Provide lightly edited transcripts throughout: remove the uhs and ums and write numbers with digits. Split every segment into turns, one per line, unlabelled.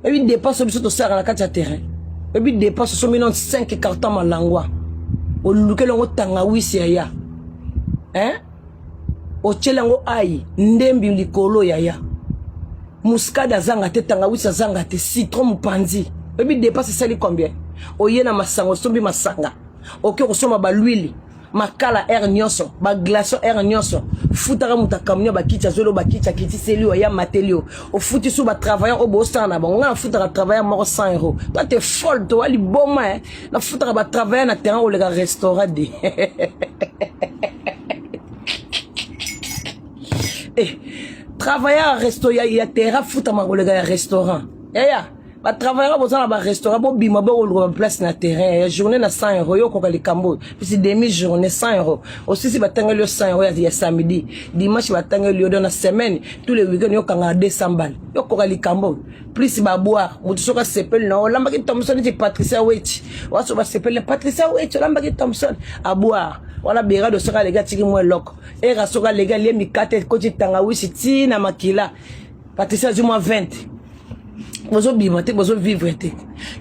Et puis dépasse biso to sara na kati ya terrain. Et puis dépasse so minon 5 cartons malangwa. O lukelo ngo tanga wisi ya. Hein? O chelango ai ndembi likolo ya. Muscade zanga te tanga wisi zanga te citron mupanzi. Et puis dépasse ça li combien? O yena masango sombi masanga. Ok ko soma ba l'huile. Makala air nyonso, ba glaçon air nyonso. Futara muta camion ba kitcha zolo ba kitcha kiti selio ya matelio. O futi sou ba travailleur au bossa na bon. On futara travailleur mort 100 €. Toi t'es folle toi li bon hein. Na futara ba travailleur na terrain au le restaurant de. Eh, travailleur resto ya terrain futama au le restaurant. Ya. Ba travailleur boza na ba restaurant bo bima bo ko place na terrain journée na 100 € yo ko ka likambo puis demi journée 100 €. Aussi si ba tangelo 100 € ya samedi dimanche ba tangelo dans la semaine tous les week-ends yo kanga 200 balles yo ko ka likambo plus ba boire mutu soka sepel na lamba ki Thompson ti Patricia Wech waso ba sepel Patricia Wech lamba ki Thompson a boire wala bera de soka les gars tiki moi loko et rasoka les gars les mikate ko ti tanga wisi ti na makila Patricia du moins 20. Bozo bimate bozo vivre te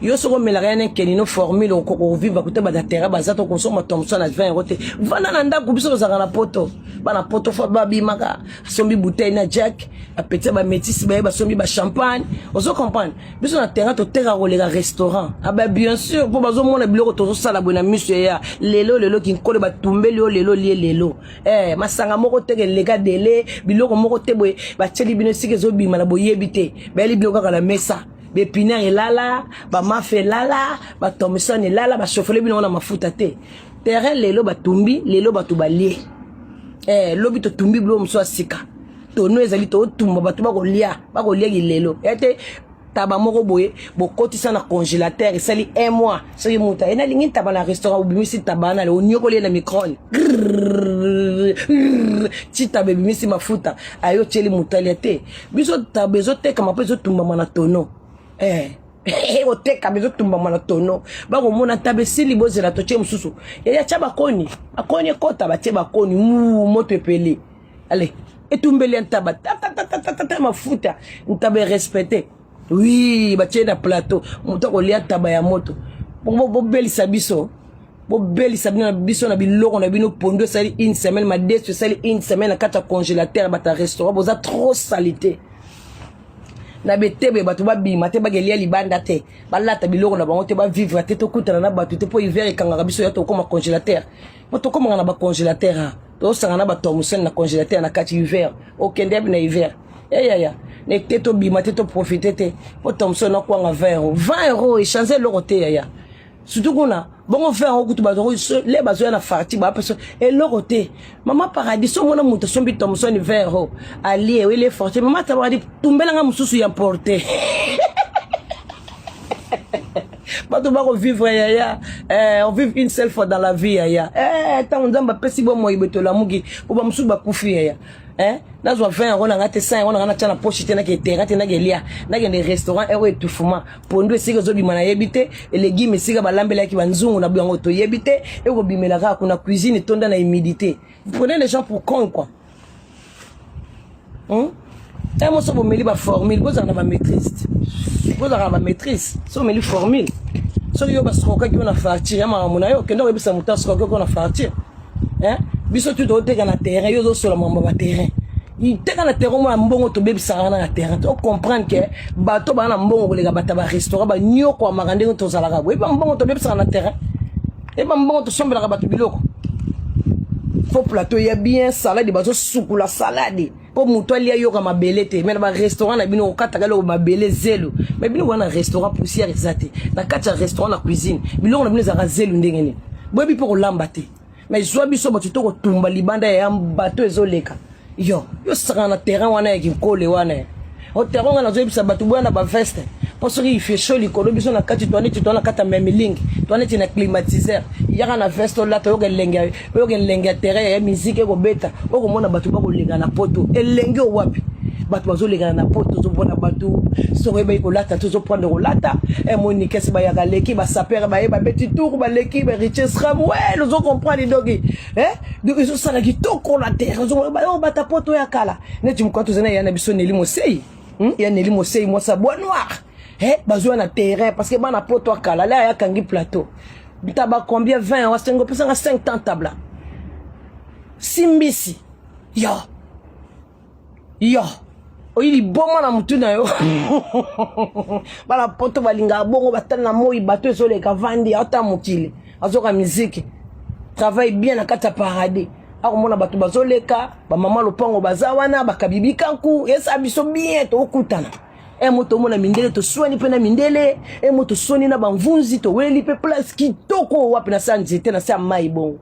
yo soko melarene kenino formule ko vivre ko te ba terrain bazato ko soma Thompson à 20 € te vana na ndako biso zaka na poto bana poto fa ba bimaka sombi bouteille na jack a petit ba métis ba sombi ba champagne ozo comprendre biso na terrain to terra ko le restaurant ah bah bien sûr pour bazo mona biloko to sala bona monsieur ya lelo ki nkole ba tumbeli o lelo masanga moko te le ga dele biloko moko te boye ba tcheli bino sike zo bima na boyebite ba li biloko ka la mesa be piner elala ba mafe lala ba Thompson elala ba chauffeur bino na mafuta te terrain lelo ba tumbi lelo ba tubalie lobi to tumbi blo mso asika to no ezali to tumba ba tuba ko lia lelo ete taba moko boye bo kotisa na congélateur esali 1 mois soki muta ena lingi taba na restaurant ubimisi taba na le onyoko le na micro tita bebe misi mafuta ayo cheli mutali te biso tabezo te kama pezo tumba mana tono o te kabezo tumba mana tono ba ko mona tabe sili bozela to che mususu ya chaba koni akoni kota ba che ba koni moto epele allez etumbeli ntaba ta mafuta ntabe respecter oui ba che na plateau moto ko lia taba ya moto bo beli sabiso bo beli sabina biso na biloko na bino pondo sali une semaine ma deux sali une semaine na kata congélateur ba ta restaurant boza trop salité na betebe batu ba bima te ba gelia libanda te ba lata biloko na bango te ba vivre te to kutana na batu te po hiver kanga biso ya to koma congélateur moto koma na ba congélateur to sanga na ba Thompson na congélateur na kati hiver o kende na hiver ya ne te to bima te to profiter te po Thompson na kwanga 20 € échanger loko te ya surtout kuna bongo faire un coup de bateau les bateaux na farti ba personne et loko te mama paradis so mona muto sombi Thompson 20 € ali et les forti mama tabadi tumbela nga mususu ya porter bato ba ko vivre ya on vive une seule fois dans la vie ya tant nzamba pesi bo mo ibeto la mugi ko ba mususu ba kufi ya nazo 20 € na ngate 100 € na ngana tana poche te na ke terrain te na gelia na ke restaurant étouffement pondo esika zo bimana yebite elegi mesika balambela ki banzungu na byango to yebite e ko bimela ka kuna cuisine tonda na humidité vous prenez les gens pour con quoi moi so bo meli ba formule boza na ba maîtrise so meli formule so yo ba sroka ki na fartir ya mamuna yo kendo ebisa mutasroka ko na fartir biso tu do te na terrain yo zo sur la mamba ba terrain il te na terrain mo mbongo to bebisa na terrain to comprendre que bato ba na mbongo le ga bata ba restaurant ba nyoko amagande to zala ga ba mbongo to bebisa na terrain e ba mbongo to sombela ga bato biloko fo plateau ya bien salade bazo sukula salade po muto ali yo ka mabele te mais ba restaurant na bino kata ga lo mabele zelo mais bino wana restaurant poussière exacte na kata restaurant na cuisine biloko na bino za zelo ndengene bobi po lamba te mais zo biso bato to ko tumba libanda ya bato ezoleka yo saka na terrain wana ya kikole wana o terrain na zo bisa bato bwana ba veste parce que il fait chaud likolo biso na kati to na kata même ligne to na climatiseur yaka na veste là to yo lenga terrain ya musique ko beta o ko mona bato ba ko lenga na poto elenge o wapi bato bazo lenga na poto zo bona bato so rebe ko lata to zo prendre ko lata e monique se ba ya leki ba saper ba e ba petit tour ba leki ba richesse ram ouais nous on comprend les dogi donc ils sont ça qui to ko la terre zo ba ta poto ya kala ne tu mko to zena ya na biso neli mosei ya neli mosei mo sa bois noir Eh, besoin na terrain parce que bana poto akala là ya kangi plateau. Taba combien 20 wa stengo pesa 50 tabla. Simbisi. Yo. Oyi bomo na mutu na yo. Bana poto balinga bongo batana moi bateau sur les kavandi ata mukili. Azoka musique. Travaille bien na kata paradis. Akomona bato bazoleka, ba mama lopango bazawana, bakabibi kanku, yesa biso bien to okutana. Moto mona mindele to swani pe na mindele, moto soni na bamvunzi to weli pe place kitoko wapi na sanjete na sa mai bon.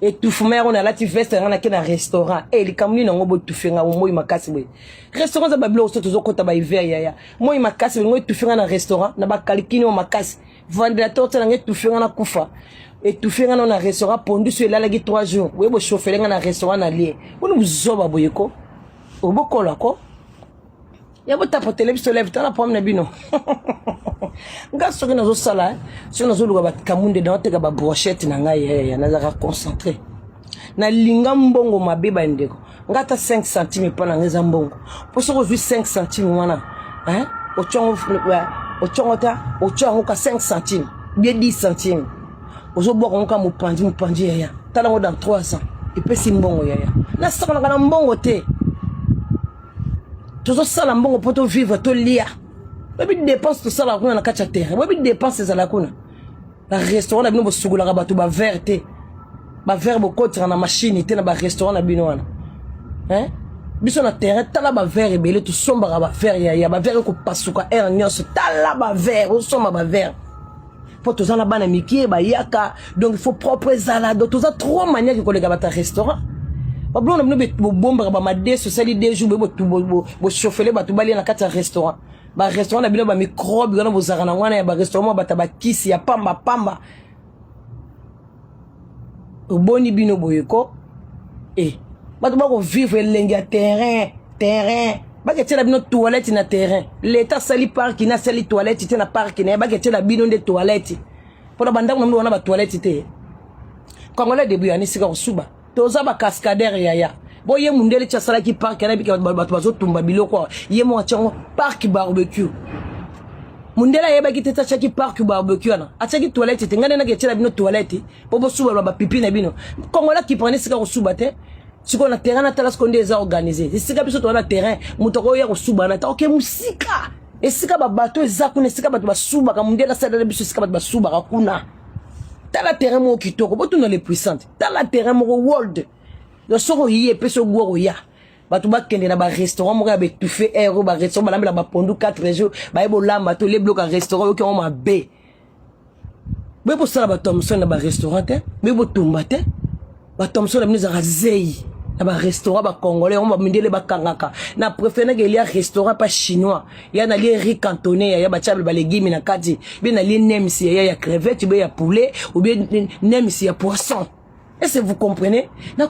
Et tout fumer on a la tiveste na ke na restaurant. Li kamuni na ngobo tufenga moi makasi boy. Restaurant za bablo so to kota ba hiver ya. Moi makasi ngo tufenga na restaurant na ba kalikini o makasi. Ventilateur tena nge tufenga na kufa. Et tout faire dans un restaurant pondu sur là 3 jours. Oui, vous chauffez dans un restaurant na lié. Vous nous zoba boyeko. Au boko là ko. Ya vous tapoter les pistolet dans la pomme na bino. Nga soki nazo sala, so nazo luka ba kamunde dans te ba brochette na ngai ya nazaka concentré. Na linga mbongo mabeba ndeko. Ngata 5 centimes pa na ngeza mbongo. Po so ko 5 centimes wana. Hein? Ochongota 5 centimes. Bien 10 centimes. Ozoboka nka mupandi yaya tala ngo dans 3 ans epesi mbongo yaya na sala kana mbongo te tozo sala mbongo poto vivre to lia babi dépense to sala kuna na kacha terre babi dépense za la kuna na restaurant na bino bo sugula ka bato ba verte ba verre bo kotra na machine te na ba restaurant na bino wana hein biso na terre tala ba verre belé to somba ka ba verre yaya ba verre ko pasuka air nyos tala ba verre o somba ba verre. Pour tous en bana mikie ba yaka donc il faut propre zala donc tous a 3 manières que les gars bata restaurant ba blon na bo bomba ba made sociali des jours bo chauffer ba to bali na kata restaurant ba restaurant na bino ba microbe gana bo zara na wana ya ba restaurant bata ba kisi ya pamba boni bino boyeko ba to ba ko vivre lenga terrain ba que la bino toilette na terrain l'état sali parc na sali toilette te na parc na ba que la bino de toilette pour la banda on na ba toilette te congolais début ani sika suba toza ba cascadeur yaya boye mundele cha sala ki parc na bika ba bazo tumba biloko ye mo chango parc barbecue mundela yeba ki teta cha ki parc barbecue na acha ki toilette te ngane na que la bino toilette bo suba ba pipi na bino congolais qui prenait sika suba te. Si on a terrain, on a ce organisé. Si on a terrain, on a suba na ok musika. Et si on a bateau, zakune si on a suba, comme on dit la salle de biso si on a suba rakuna. T'as la terrain mo kitoko, bo tu no les puissantes. T'as la terrain mo world. Le soro yé pe so gwo ya. Ba tu ba kende na ba restaurant mo ba tout fait aéro ba restaurant ba la pondu 4 jours, ba ebo lamba to les blocs à restaurant qui on ma bé. Mais pour ça ba Thomson na ba restaurant te, mais bo tumba te. Ba Thomson na mniza razei. Na restaurant ba congolais on va mindele ba kangaka na préféré que il y a restaurant pas chinois il y a na les riz cantonais il y a ba table ba légumes na kati bien na les nem si il y a crevettes il y a poulet ou bien nem si il y a poisson est-ce que vous comprenez na